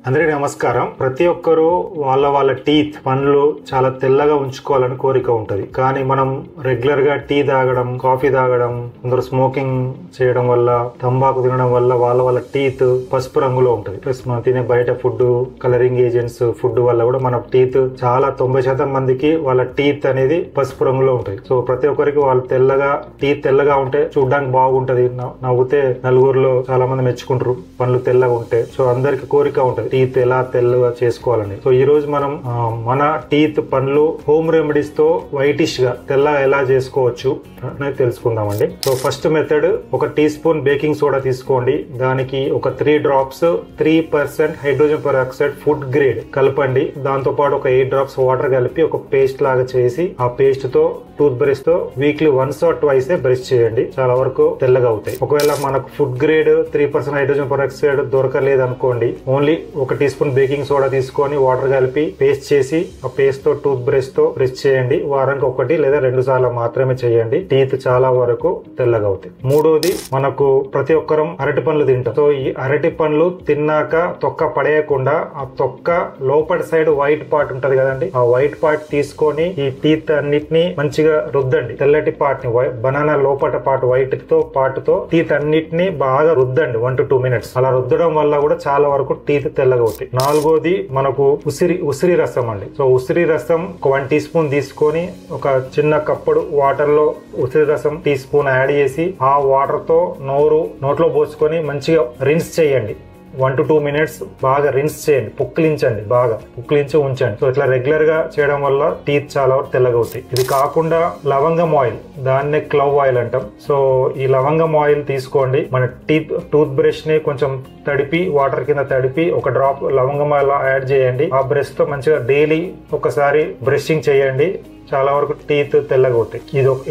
అందరికీ నమస్కారం. ప్రతి ఒక్కరూ వాళ్ళ టీత్ పండ్లు చాలా తెల్లగా ఉంచుకోవాలని కోరిక ఉంటది. కానీ మనం రెగ్యులర్ గా టీ తాగడం, కాఫీ తాగడం, కొందరు స్మోకింగ్ చేయడం వల్ల, తంబాకు తినడం వల్ల వాళ్ళ టీత్ పసుపు రంగులో ఉంటది. ప్లస్ మనం తినే బయట ఫుడ్, కలరింగ్ ఏజెంట్స్ ఫుడ్ వల్ల కూడా మన టీత్ చాలా 90% మందికి వాళ్ళ టీత్ అనేది పసుపు రంగులో ఉంటది. సో ప్రతి ఒక్కరికి వాళ్ళు టీత్ తెల్లగా ఉంటే చూడడానికి బాగుంటది, నవ్వుతే నలుగురిలో చాలా మంది మెచ్చుకుంటారు పండ్లు తెల్లగా ఉంటే. సో అందరికి కోరిక ఉంటది టీత్ ఎలా తెల్లగా చేసుకోవాలని. సో ఈ రోజు మనం మన టీత్ పండ్లు హోమ్ రెమెడీస్ తో వైటిష్ గా తెల్లగా ఎలా చేసుకోవచ్చు అనేది తెలుసుకుందామండి. సో ఫస్ట్ మెథడ్, ఒక టీ స్పూన్ బేకింగ్ సోడా తీసుకోండి. దానికి ఒక 3 drops 3% hydrogen peroxide food grade కలపండి. దాంతో పాటు ఒక 8 drops వాటర్ కలిపి ఒక పేస్ట్ లాగా చేసి ఆ పేస్ట్ తో టూత్ బ్రష్ తో weekly once or twice brush చేయండి. చాలా వరకు తెల్లగా అవుతాయి. ఒకవేళ మనకు ఫుడ్ గ్రేడ్ 3% హైడ్రోజన్ పెరాక్సైడ్ దొరకలేదు అనుకోండి, ఓన్లీ ఒక టీ స్పూన్ బేకింగ్ సోడా తీసుకొని వాటర్ కలిపి పేస్ట్ చేసి ఆ పేస్ట్ తో టూత్ బ్రష్ తో బ్రష్ చేయండి. వారానికి 1 లేదా 2 సార్లు మాత్రమే చేయండి. టీత్ చాలా వరకు తెల్లగా అవుతాయి. మూడోది, మనకు ప్రతి ఒక్కరం అరటి పండ్లు తింటాం. సో ఈ అరటి పండ్లు తిన్నాక తొక్క పడేయకుండా ఆ తొక్క లోపటి సైడ్ వైట్ పార్ట్ ఉంటది కదండి, ఆ వైట్ పార్ట్ తీసుకొని ఈ టీత్ అన్నిటిని మంచిగా రుద్దండి. తెల్లటి పార్ట్ ని, బనానా లోపట పార్ట్ వైట్ తో పార్ట్ తో టీత్ అన్నిటిని బాగా రుద్దండి 1 to 2 minutes. అలా రుద్దడం వల్ల కూడా చాలా వరకు టీత్ తెల్లగా అవుతాయి. నాలుగోది, మనకు ఉసిరి రసం అండి. సో ఉసిరి రసం ఒక 1 teaspoon తీసుకొని ఒక చిన్న కప్పుడు వాటర్ లో ఉసిరి రసం టీ స్పూన్ యాడ్ చేసి ఆ వాటర్ తో నోట్లో పోసుకొని మంచిగా రిన్స్ చేయండి. 1 to 2 minutes బాగా రిన్స్ చేయండి, బాగా పుక్కిలించి ఉంచండి. సో ఇట్లా రెగ్యులర్ గా చేయడం వల్ల టీత్ చాలా తెల్లగా అవుతాయి. ఇది కాకుండా లవంగం ఆయిల్, దాన్నే క్లవ్ ఆయిల్ అంటాం. సో ఈ లవంగం ఆయిల్ తీసుకోండి. మన టూత్ బ్రష్ ని కొంచెం తడిపి, వాటర్ కింద తడిపి ఒక డ్రాప్ లవంగం ఆయిల్ యాడ్ చేయండి. ఆ బ్రష్ తో మంచిగా డైలీ ఒకసారి బ్రషింగ్ చేయండి. చాలా వరకు టీత్ తెల్లగా అవుతాయి.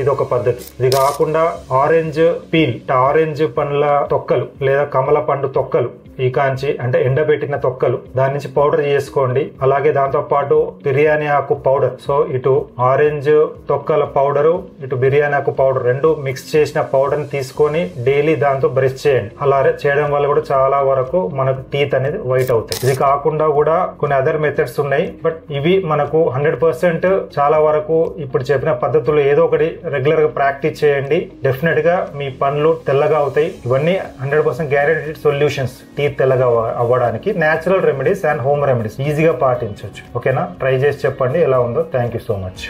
ఇదొక పద్ధతి. ఇది కాకుండా ఆరెంజ్ పీల్, ఆరెంజ్ పండ్ల తొక్కలు లేదా కమల పండు తొక్కలు, ఈ కాంచి అంటే ఎండబెట్టిన తొక్కలు, దాని నుంచి పౌడర్ చేసుకోండి. అలాగే దాంతో పాటు బిర్యానీ ఆకు పౌడర్. సో ఇటు ఆరెంజ్ తొక్కల పౌడరు, ఇటు బిర్యానీ ఆకు పౌడర్, రెండు మిక్స్ చేసిన పౌడర్ ని తీసుకొని డైలీ దాంతో బ్రష్ చేయండి. అలా చేయడం వల్ల కూడా చాలా వరకు మనకు టీత్ అనేది వైట్ అవుతాయి. ఇది కాకుండా కూడా కొన్ని అదర్ మెథడ్స్ ఉన్నాయి, బట్ ఇవి మనకు 100% చాలా వరకు ఇప్పుడు చెప్పిన పద్ధతులు ఏదో ఒకటి రెగ్యులర్ గా ప్రాక్టీస్ చేయండి. డెఫినెట్ గా మీ పండ్లు తెల్లగా అవుతాయి. ఇవన్నీ 100% గ్యారెంటీడ్ సొల్యూషన్స్ టీత్ తెల్లగా అవ్వడానికి. Natural remedies and home remedies ఈజీగా పాటించవచ్చు. ఓకేనా? ట్రై చేసి చెప్పండి ఎలా ఉందో. Thank you so much.